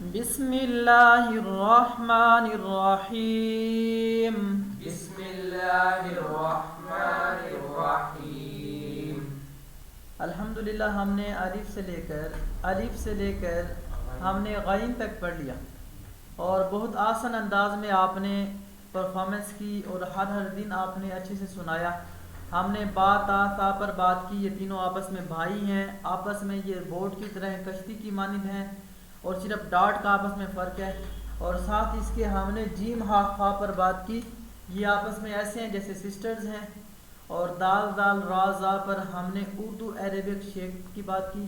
بسم اللہ الرحمن الرحیم. بسم اللہ الرحمن الرحیم. الحمدللہ ہم نے الف سے لے کر ہم نے غین تک پڑھ لیا اور بہت آسان انداز میں آپ نے پرفارمنس کی اور ہر دن آپ نے اچھے سے سنایا. ہم نے با تا تا پر بات کی. یہ تینوں آپس میں بھائی ہیں, آپس میں یہ بورڈ کی طرح کشتی کی مانند ہیں اور صرف ڈاٹ کا آپس میں فرق ہے. اور ساتھ اس کے ہم نے جیم ہا خا پر بات کی. یہ آپس میں ایسے ہیں جیسے سسٹرز ہیں. اور دال دال را زا پر ہم نے اردو عربک شیپ کی بات کی.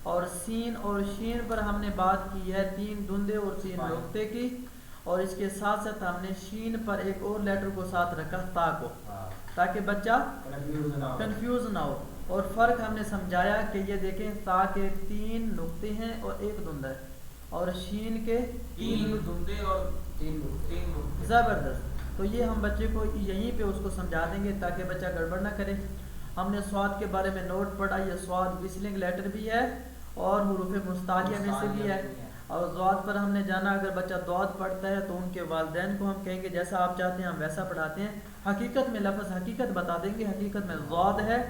اور سین اور شین پر ہم نے بات کی ہے 3 دندے اور 3 نقطے کی. اور اس کے ساتھ ساتھ ہم نے شین پر ایک اور لیٹر کو ساتھ رکھا تا کو, تاکہ بچہ کنفیوز نہ ہو. اور فرق ہم نے سمجھایا کہ یہ دیکھیں تا کے 3 نقطے ہیں اور 1 دندہ ہے, اور شین کے 3 دندے اور 3 نقطے. زبردست. تو یہ ہم بچے کو یہیں پہ اس کو سمجھا دیں گے تاکہ بچہ گڑبڑ نہ کرے. ہم نے سواد کے بارے میں نوٹ پڑھا. یہ سواد وسلنگ لیٹر بھی ہے اور حروف مستعلیہ میں سے بھی ہے. اور ضاد پر ہم نے جانا اگر بچہ ضاد پڑھتا ہے تو ان کے والدین کو ہم کہیں گے جیسا آپ چاہتے ہیں ہم ویسا پڑھاتے ہیں. حقیقت میں لفظ حقیقت بتا دیں گے, حقیقت میں ضاد ہے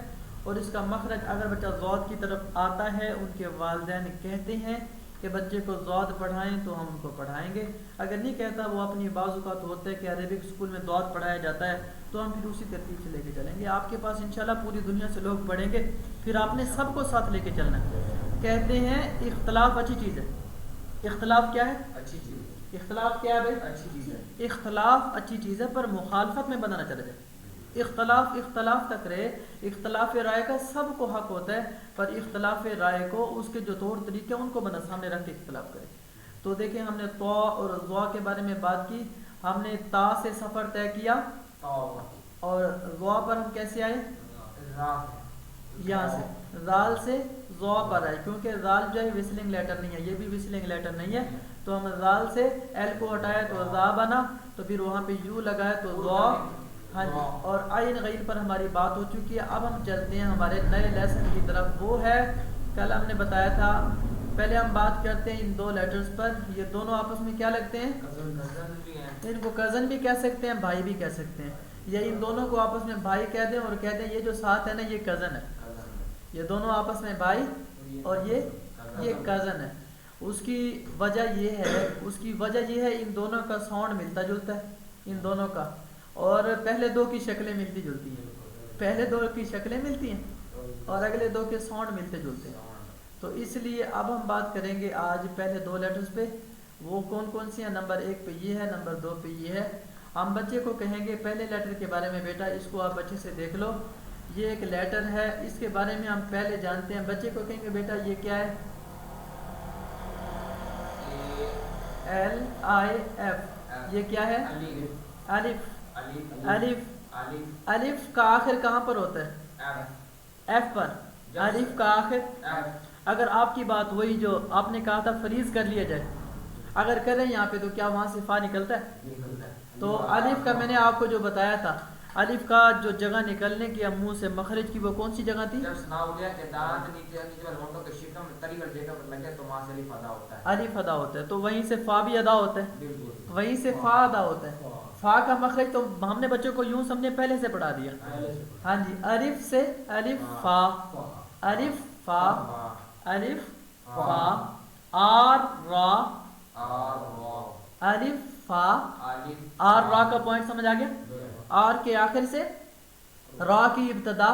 اور اس کا مخرج اگر بچہ ضاد کی طرف آتا ہے ان کے والدین کہتے ہیں کہ بچے کو ضاد پڑھائیں تو ہم ان کو پڑھائیں گے. اگر نہیں کہتا وہ اپنی بعض اوقات ہوتا ہے کہ عربک اسکول میں ضاد پڑھایا جاتا ہے تو ہم پھر اسی ترتیب سے لے کے چلیں گے. آپ کے پاس انشاءاللہ پوری دنیا سے لوگ پڑھیں گے, پھر آپ نے سب کو ساتھ لے کے چلنا ہے. کہتے ہیں اختلاف اچھی چیز ہے. اختلاف کیا ہے؟ اچھی چیز ہے. اختلاف کیا ہے بھائی؟ اچھی چیز ہے. اختلاف اچھی چیز ہے پر مخالفت میں بندہ نہ چلا جائے. اختلاف تک رہے. اختلاف رائے کا سب کو حق ہوتا ہے, پر اختلاف رائے کو اس کے جو طور طریقے ان کو بندہ سامنے رکھ کے اختلاف کرے. تو دیکھیں ہم نے تو اور ضوا کے بارے میں بات کی. ہم نے تا سے سفر طے کیا اور ضوا پر ہم کیسے آئے؟ یہاں سے زال سے ضوا پر آئے, کیونکہ زال جو ہے وسلنگ لیٹر نہیں ہے, یہ بھی وسلنگ لیٹر نہیں ہے. تو ہم زال سے ایل کو ہٹایا تو زا بنا, تو پھر وہاں پہ یو لگایا تو ضوا. ہاں جی, اور عین غین پر ہماری بات ہو چکی ہے. اب ہم چلتے ہیں ہمارے نئے لیسن کی طرف. وہ ہے کل ہم نے بتایا تھا, پہلے ہم بات کرتے ہیں ان 2 لیٹرز پر. یہ دونوں آپس میں کیا لگتے ہیں؟ ان کو کزن بھی کہہ سکتے ہیں, بھائی بھی کہہ سکتے ہیں. یا ان دونوں کو آپس میں بھائی کہہ دیں اور کہتے ہیں یہ جو ساتھ ہے نا یہ کزن ہے. یہ دونوں آپس میں بھائی اور یہ کزن ہے. اس کی وجہ یہ ہے ان دونوں کا ساؤنڈ ملتا جلتا ہے, ان دونوں کا. اور پہلے 2 کی شکلیں ملتی جلتی ہیں, پہلے 2 کی شکلیں ملتی ہیں اور اگلے 2 کے ساؤنڈ ملتے جلتے ہیں. تو اس لیے اب ہم بات کریں گے آج پہلے 2 لیٹرز پہ. وہ کون سی ہیں؟ نمبر 1 پہ یہ ہے, نمبر 2 پہ یہ ہے. ہم بچے کو کہیں گے پہلے لیٹر کے بارے میں, بیٹا اس کو آپ اچھے سے دیکھ لو. یہ ایک لیٹر ہے, اس کے بارے میں ہم پہلے جانتے ہیں. بچے کو کہیں گے بیٹا یہ کیا ہے؟ LIF. یہ کیا ہے؟ الف. الف کا آخر کہاں پر ہوتا ہے؟ ایف پر. الف کا آخر, اگر آپ کی بات وہی جو آپ نے کہا تھا فریز کر لیا جائے, اگر کریں یہاں پہ تو کیا وہاں سے فا نکلتا ہے؟ تو الف کا میں نے آپ کو جو بتایا تھا, الف کا جو جگہ نکلنے کی منہ سے مخرج کی وہ کون سی جگہ تھی؟ الف ادا ہوتا ہے, تو وہیں سے فا بھی ادا ہوتا ہے, وہیں سے فا ادا ہوتا ہے. فا کا مخرج تو ہم نے بچوں کو یوں سمجھے پہلے سے پڑھا دیا. ہاں جی, الف سے الف فا, الف فا, الف فا, آر را, الف فا, آر را کا پوائنٹ سمجھ آ گیا. آر کے آخر سے را کی ابتدا,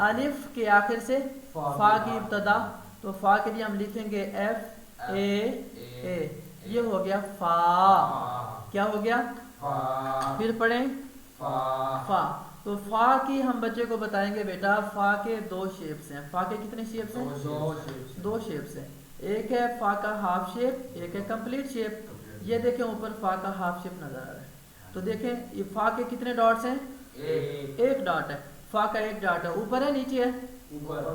الف کے آخر سے فا کی ابتدا. تو فا کے لیے ہم لکھیں گے ایف اے اے. یہ ہو گیا فا. کیا ہو گیا؟ پھر پڑھیں فا. تو فا کی ہم بچے کو بتائیں گے بیٹا فا کے 2 شیپس ہیں. فا کے کتنے شیپس ہیں؟ 2 شیپس ہیں. ایک ہے فا کا ہاف شیپ, ایک ہے کمپلیٹ شیپ. یہ دیکھیں اوپر فا کا ہاف شیپ نظر آ رہا ہے. تو دیکھیں یہ فا کے کتنے ڈاٹس ہیں؟ 1 ڈاٹ ہے. فا کا 1 ڈاٹ ہے, اوپر ہے نیچے ہے؟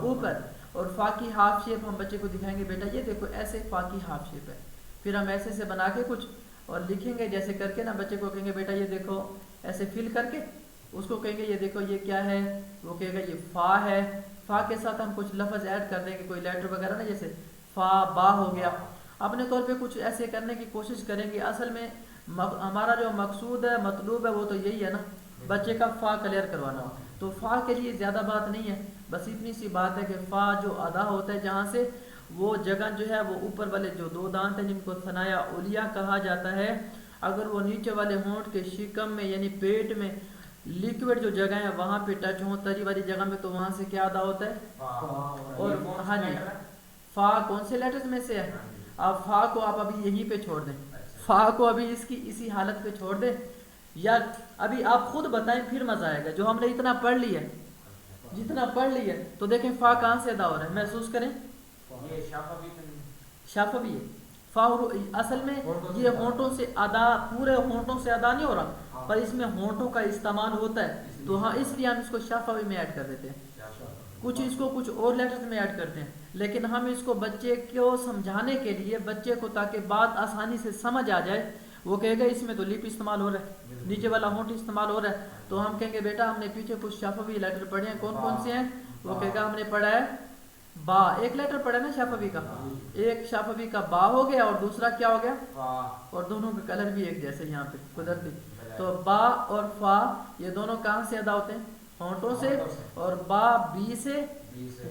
اوپر. اور فا کی ہاف شیپ ہم بچے کو دکھائیں گے بیٹا یہ دیکھو ایسے فا کی ہاف شیپ ہے. پھر ہم ایسے سے بنا کے کچھ اور لکھیں گے جیسے کر کے نا, بچے کو کہیں گے بیٹا یہ دیکھو ایسے فل کر کے, اس کو کہیں گے یہ دیکھو یہ کیا ہے, وہ کہے گا یہ فا ہے. فا کے ساتھ ہم کچھ لفظ ایڈ کر دیں گے, کوئی لیٹر وغیرہ نا, جیسے فا با ہو گیا. اپنے طور پہ کچھ ایسے کرنے کی کوشش کریں گے. اصل میں ہمارا جو مقصود ہے مطلوب ہے وہ تو یہی ہے نا, بچے کا فا کلیئر کروانا. تو فا کے لیے زیادہ بات نہیں ہے, بس اتنی سی بات ہے کہ فا جو ادا ہوتا ہے جہاں سے, وہ جگہ جو ہے وہ اوپر والے جو دو دانت ہیں جن کو ثنایا علیہ کہا جاتا ہے, اگر وہ نیچے والے ہونٹ کے شکم میں یعنی پیٹ میں لیکوڈ جو جگہ ہے وہاں پہ ٹچ ہوں تری والی جگہ میں, تو وہاں سے کیا ادا ہوتا ہے. اور ہاں جی, فا کون سے لیٹرز میں سے ہے؟ آپ فا کو آپ ابھی یہیں پہ چھوڑ دیں, فا کو ابھی اس کی اسی حالت پہ چھوڑ دیں, یا ابھی آپ خود بتائیں پھر مزہ آئے گا. جو ہم نے اتنا پڑھ لیا, جتنا پڑھ لیا, تو دیکھیں فا کہاں سے ادا ہو رہا ہے, محسوس کریں. یہ شفوی ہے فا, اصل میں یہ ہونٹوں سے ادا, پورے ہونٹوں سے ادا نہیں ہو رہا, پر اس میں ہونٹوں کا استعمال ہوتا ہے, تو ہاں اس لیے ہم اس کو شفوی میں ایڈ کر دیتے ہیں. کچھ اس کو کچھ اور لیٹرز میں ایڈ کرتے ہیں, لیکن ہم اس کو بچے کو سمجھانے کے لیے, بچے کو تاکہ بات آسانی سے سمجھ آ جائے, وہ کہے گا اس میں تو لپ استعمال ہو رہا ہے, نیچے والا ہونٹ استعمال ہو رہا ہے, تو ہم کہیں گے بیٹا ہم نے پیچھے کچھ شفوی لیٹر پڑھے ہیں, کون کون سے ہیں؟ وہ کہے گا ہم نے پڑھا ہے با, ایک لیٹر پڑھا نا شفوی کا, ایک شفوی کا با ہو گیا, اور دوسرا کیا ہو گیا, اور دونوں کا کلر بھی ایک جیسے یہاں پہ قدرتی. تو با اور فا یہ دونوں کہاں سے ادا ہوتے ہیں؟ ہونٹوں سے. اور با بی سے,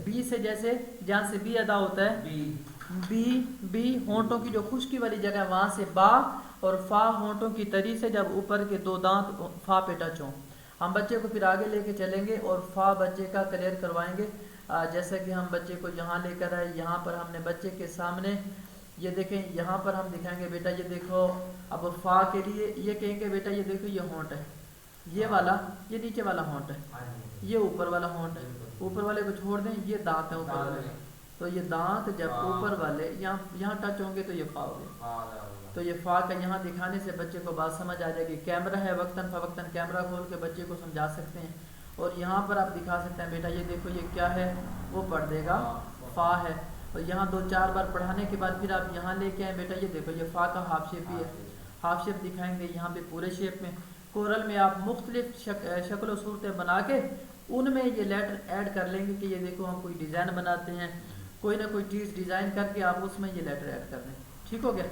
بی سے جیسے جہاں سے بی ادا ہوتا ہے, بی ہونٹوں کی جو خشکی والی جگہ ہے وہاں سے با, اور فا ہونٹوں کی تری سے جب اوپر کے دو دانت فا پہ ٹچ ہوں. ہم بچے کو پھر آگے لے کے چلیں گے اور فا بچے کا کلیئر کروائیں گے. جیسا کہ ہم بچے کو یہاں لے کر آئے, یہاں پر ہم نے بچے کے سامنے یہ دیکھیں, یہاں پر ہم دکھائیں گے بیٹا یہ دیکھو. اب فا کے لیے یہ کہیں گے بیٹا یہ دیکھو یہ ہونٹ ہے, یہ والا, یہ نیچے والا ہونٹ ہے, یہ اوپر والا ہونٹ ہے, اوپر والے کو چھوڑ دیں, یہ دانت ہے اوپر والے, تو یہ دانت جب اوپر والے یہاں ٹچ ہوں گے تو یہ فا ہو گیا. تو یہ فا کا یہاں دکھانے سے بچے کو بات سمجھ آ جائے گی. کیمرہ ہے, وقتاً فوقتاً کیمرہ کھول کے بچے کو سمجھا سکتے ہیں, اور یہاں پر آپ دکھا سکتے ہیں بیٹا یہ دیکھو یہ کیا ہے, وہ پڑھ دے گا فا ہے. اور یہاں 2-4 بار پڑھانے کے بعد پھر آپ یہاں لے کے آئیں, بیٹا یہ دیکھو یہ فا کا ہاف شیپ بھی ہے, ہاف شیپ دکھائیں گے یہاں پہ پورے شیپ میں. کورل میں آپ مختلف شکل و صورتیں بنا کے ان میں یہ لیٹر ایڈ کر لیں گے کہ یہ دیکھو ہم کوئی ڈیزائن بناتے ہیں, کوئی نہ کوئی چیز ڈیزائن کر کے آپ اس میں یہ لیٹر ایڈ کر دیں. ٹھیک ہو گیا.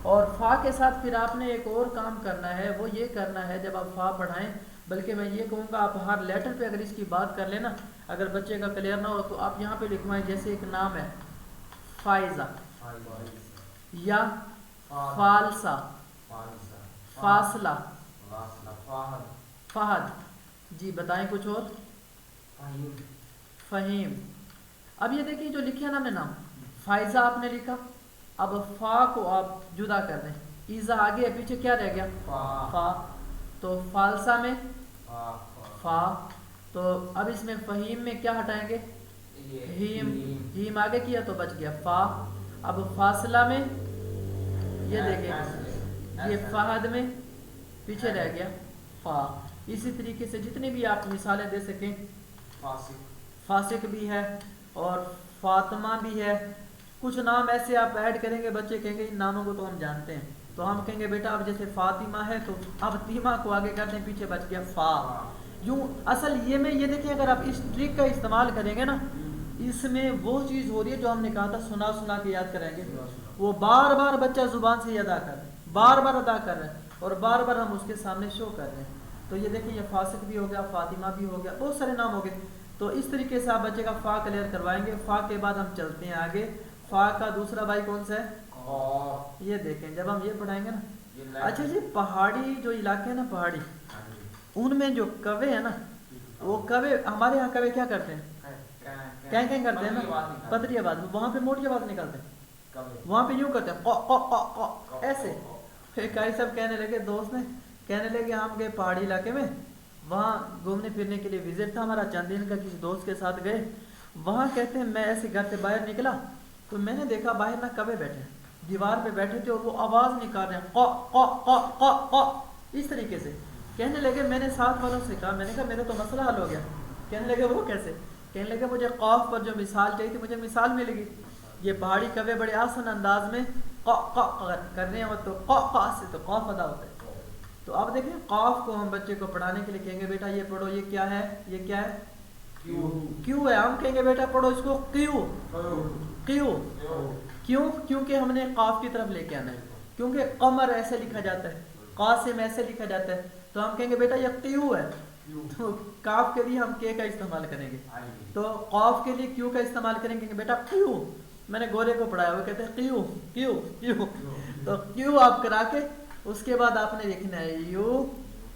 اور فا کے ساتھ پھر آپ نے ایک اور کام کرنا ہے, وہ یہ کرنا ہے جب آپ فا پڑھائیں, بلکہ میں یہ کہوں گا آپ ہر لیٹر پہ اگر اس کی بات کر لینا, اگر بچے کا کلیئر نہ ہو تو آپ یہاں پہ لکھوائیں. جیسے ایک نام ہے فائزہ, یا فالسہ, فاصلہ, فہد, جی بتائیں کچھ اور, فہیم. اب یہ دیکھیں جو لکھے نا ہم نے نام, فائزہ آپ نے لکھا, اب فا کو آپ جدا کر دیں, ایزا آگے پیچھے کیا رہ گیا, فا. تو فالسہ میں فا, تو اب اس میں فہیم میں کیا ہٹائیں گے, ہیم, ہیم آگے کیا تو بچ گیا فا. اب فاصلہ میں یہ دیکھیں یہ فہد میں پیچھے رہ گیا فا. اسی طریقے سے جتنی بھی آپ مثالیں دے سکیں, فاسق بھی ہے اور فاطمہ بھی ہے, کچھ نام ایسے آپ ایڈ کریں گے بچے کہیں گے ان ناموں کو تو ہم جانتے ہیں, تو ہم کہیں گے بیٹا اب جیسے فاطمہ ہے تو اب تیمہ کو آگے کر دیں, پیچھے بچ گیا فا. یوں اصل یہ میں یہ دیکھیں اگر آپ اس ٹرک کا استعمال کریں گے نا, اس میں وہ چیز ہو رہی ہے جو ہم نے کہا تھا سنا سنا کے یاد کریں گے, وہ بار بار بچہ زبان سے ادا کر رہے ہیں, بار بار ادا کر رہے ہیں, اور بار بار ہم اس کے سامنے شو کر رہے ہیں. تو یہ دیکھیں یہ فاسق بھی ہو گیا, فاطمہ بھی ہو گیا, بہت سارے نام ہو گئے. تو اس طریقے سے آپ بچے کا فا کلیئر کروائیں گے. فا کے بعد ہم چلتے ہیں آگے. فا کا دوسرا بھائی کون سا ہے, یہ دیکھیں جب ہم یہ پڑھائیں گے نا. اچھا جی, پہاڑی جو علاقے ہیں نا پہاڑی, ان میں جو کوے ہیں نا, وہ کوے ہمارے یہاں کوے کیا کرتے ہیں, کہیں کرتے ہیں نا پتلی آواز میں, وہاں پہ موٹی آواز نکالتے ہیں, وہاں پہ یوں کرتے ہیں ایسے. کئی سب کہنے لگے, دوست نے کہنے لگے ہم گئے پہاڑی علاقے میں, وہاں گھومنے پھرنے کے لیے وزٹ تھا ہمارا, چند دن کا, کسی دوست کے ساتھ گئے. وہاں کہتے ہیں میں ایسے گھر سے باہر نکلا تو میں نے دیکھا باہر نہ کوے بیٹھے, دیوار پہ بیٹھے تھے, اور وہ آواز نکال رہے ہیں اس طریقے سے. کہنے لگے میں نے ساتھ والوں سے کہا, میں نے کہا میرا تو مسئلہ حل ہو گیا. کہنے لگے وہ کیسے, کہنے لگے مجھے قاف پر جو مثال چاہیے تھی مجھے مثال مل گئی. یہ پہاڑی کوے بڑے آسان انداز میں کر رہے ہیں, تو سے تو قاف ادا ہوتا ہے. تو اب دیکھیں قاف کو ہم بچے کو پڑھانے کے لیے کہیں گے بیٹا یہ پڑھو, یہ کیا ہے, یہ کیا ہے, کیو ہے. ہم کہیں گے بیٹا پڑھو اس کو کیو, کیو, کیوں؟ کیونکہ ہم نے قاف کی طرف لے کے آنا ہے، کیونکہ قمر ایسے لکھا جاتا ہے، قاسم ایسے لکھا جاتا ہے، تو ہم کہیں گے بیٹا یہ قیو ہے، تو کاف کے لیے ہم کے کا استعمال کریں گے، تو قاف کے لیے کیو کا استعمال کریں گے کہ بیٹا قیو، میں نے گورے کو پڑھایا وہ کہتے ہیں قیو کیو کیو، تو کیو آپ کرا کے اس کے بعد آپ نے لکھنا ہے یو،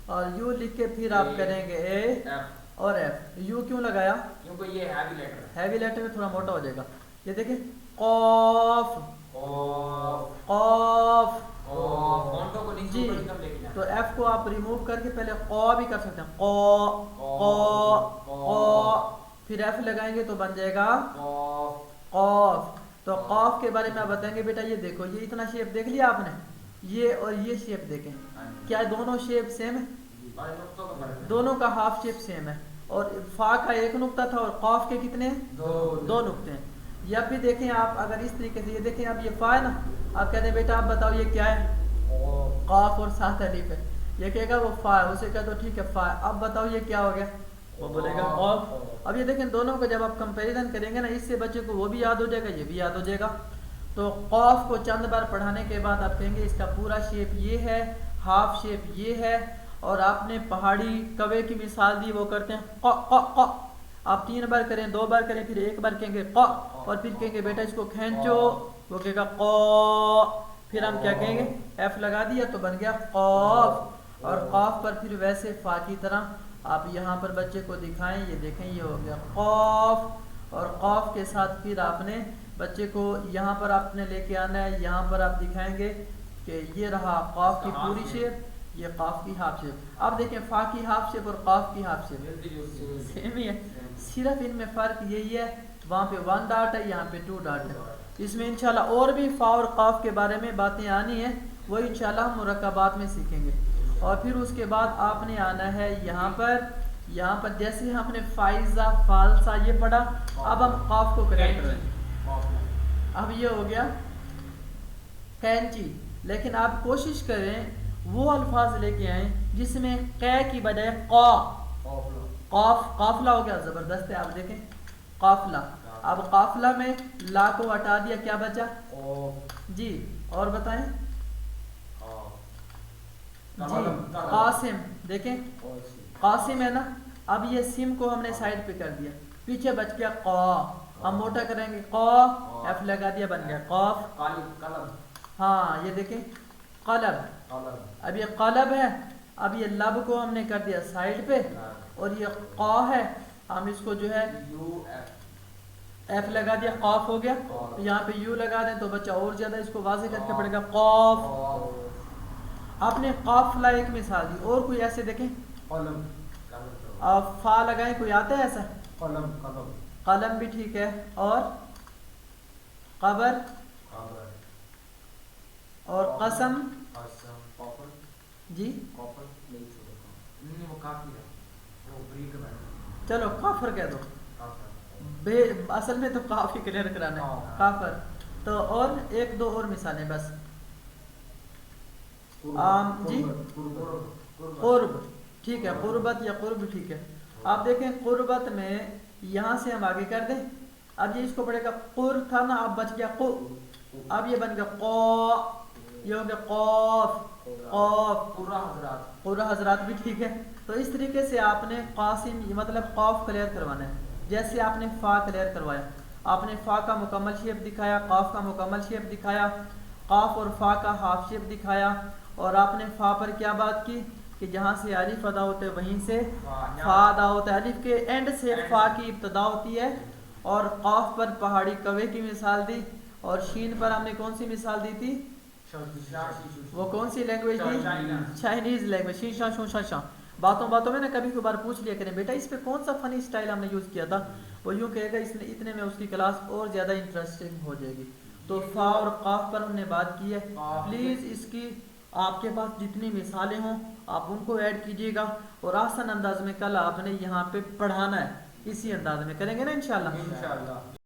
اور یو لکھ کے پھر آپ کریں گے اے اور ایف۔ یو کیوں لگایا؟ کیونکہ یہ ہیوی لیٹر ہے، ہیوی لیٹر میں تھوڑا موٹا ہو جائے گا۔ یہ دیکھیں قاف قاف فونٹوں کو نیچے جی، اوپر کی طرف لے کے جانا، تو ایف کو آپ ریموو کر کے پہلے قا بھی کر سکتے ہیں، قا قا قا، پھر ایف لگائیں گے تو بن جائے گا قاف۔ تو قاف کے بارے میں آپ بتائیں گے بیٹا یہ دیکھو یہ اتنا شیپ دیکھ لیا آپ نے، یہ اور یہ شیپ دیکھیں، کیا دونوں شیپ سیم ہے؟ دونوں کا ہاف شیپ سیم ہے، اور فا کا ایک نقطہ تھا اور قاف کے کتنے ہیں؟ دو نقطے ہیں۔ یا بھی دیکھیں آپ اگر اس طریقے سے، یہ دیکھیں اب یہ فا ہے نا، آپ کہتے ہیں بیٹا آپ بتاؤ یہ کیا ہے؟ قاف اور سات الف ہے، یہ کہے گا وہ فا ہے، اسے کہہ دو ٹھیک ہے فا ہے، اب بتاؤ یہ کیا ہو گیا؟ وہ بولے گا قاف۔ اب یہ دیکھیں دونوں کو جب آپ کمپیریزن کریں گے نا، اس سے بچے کو وہ بھی یاد ہو جائے گا، یہ بھی یاد ہو جائے گا۔ تو قاف کو چند بار پڑھانے کے بعد آپ کہیں گے اس کا پورا شیپ یہ ہے، ہاف شیپ یہ ہے، اور آپ نے پہاڑی کوے کی مثال دی، وہ کرتے ہیں ق ق ق، آپ 3 بار کریں، 2 بار کریں، پھر 1 بار کہیں گے ق، اور پھر کہیں گے بیٹا اس کو کھینچو، وہ کہے گا ق، پھر ہم کیا کہیں گے؟ ایف لگا دیا تو بن گیا قاف، اور قاف پر پھر ویسے فا کی طرح آپ یہاں پر بچے کو دکھائیں، یہ دیکھیں یہ ہو گیا قاف، اور قاف کے ساتھ پھر آپ نے بچے کو یہاں پر آپ نے لے کے آنا ہے، یہاں پر آپ دکھائیں گے کہ یہ رہا قاف کی پوری شیپ، یہ قاف کی ہاف شیپ۔ اب دیکھیں فا کی ہاف شیپ اور قاف کی ہاف شیپ سیم ہی ہے، صرف ان میں فرق یہی ہے وہاں پہ 1 ڈاٹ ہے، یہاں پہ 2 ڈاٹ ہے۔ اس میں انشاءاللہ اور بھی فا اور قاف کے بارے میں باتیں آنی ہیں، وہ انشاءاللہ ہم مرکبات میں سیکھیں گے۔ اور پھر اس کے بعد آپ نے آنا ہے یہاں پر جیسے ہم نے فائزہ فالسا یہ پڑھا، اب ہم قاف کو کریکٹ کریں۔ اب یہ ہو گیا کینچی، لیکن آپ کوشش کریں وہ الفاظ لے کے آئیں جس میں قے کی بجائے قا، قاف قافلہ ہو گیا، زبردست ہے۔ آپ دیکھیں قافلہ، اب قافلہ میں لا کو ہٹا دیا، کیا بچا؟ جی، اور بتائیں جی قاسم، دیکھیں قاسم ہے نا، اب یہ سم کو ہم نے سائڈ پہ کر دیا، پیچھے بچ گیا قا، ہم موٹا کریں گے قا، ایف لگا دیا بن گیا قاف۔ ہاں یہ دیکھیں قلب، اب یہ قلب ہے، اب یہ لب کو ہم نے کر دیا سائڈ پہ، اور یہ قا ہے، ہم اس کو جو ہے ایف لگا دیا قاف ہو گیا، یہاں پہ یو لگا دیں تو بچہ اور زیادہ اس کو واضح کر کے پڑے گا قاف۔ آپ نے قافلہ ایک مثال دی، اور کوئی ایسے دیکھیں آپ فا لگائیں، کوئی آتا ہے ایسا؟ قلم بھی ٹھیک ہے، اور قبر اور قسم جی، چلو کافر کہہ دو، اصل میں تو کافی کلیئر کرانا ہے کافر۔ تو اور 1-2 اور مثالیں بس، جی قرب ٹھیک ہے، قربت یا قرب ٹھیک ہے۔ آپ دیکھیں قربت میں یہاں سے ہم آگے کر دیں، اب یہ اس کو پڑھے گا قر تھا نا، اب بچ گیا قو، اب یہ بن گیا قا، یہ ہو گیا قاف قاف، قرہ حضرات بھی ٹھیک ہے۔ تو اس طریقے سے آپ نے قاسم مطلب قاف کلیئر کروانا ہے، جیسے آپ نے فا کلیئر کروایا، آپ نے فا کا مکمل شیپ دکھایا، قاف کا مکمل شیپ دکھایا، قاف اور فا کا ہاف شیپ دکھایا، اور آپ نے فا پر کیا بات کی کہ جہاں سے الف ادا ہوتے ہیں وہیں سے فا ادا ہوتا ہے، الف کے اینڈ سے فا کی ابتدا ہوتی ہے، اور قاف پر پہاڑی کوے کی مثال دی، اور شین پر ہم نے کون سی مثال دی تھی؟ وہ کون سی لینگویج تھی؟ چائنیز لینگویج، شین شاہ شون شاہ شاہ۔ باتوں میں نے کبھی کبھار پوچھ لیا کریں بیٹا اس پہ کون سا فنی سٹائل ہم نے یوز کیا تھا، وہ یوں کہے گا اس نے اتنے میں اس کی کلاس اور زیادہ انٹرسٹنگ ہو جائے گی۔ تو فا اور قاف پر ہم نے بات کی ہے، پلیز اس کی آپ کے پاس جتنی مثالیں ہوں آپ ان کو ایڈ کیجیے گا، اور آسان انداز میں کل آپ نے یہاں پہ پڑھانا ہے، اسی انداز میں کریں گے نا انشاءاللہ۔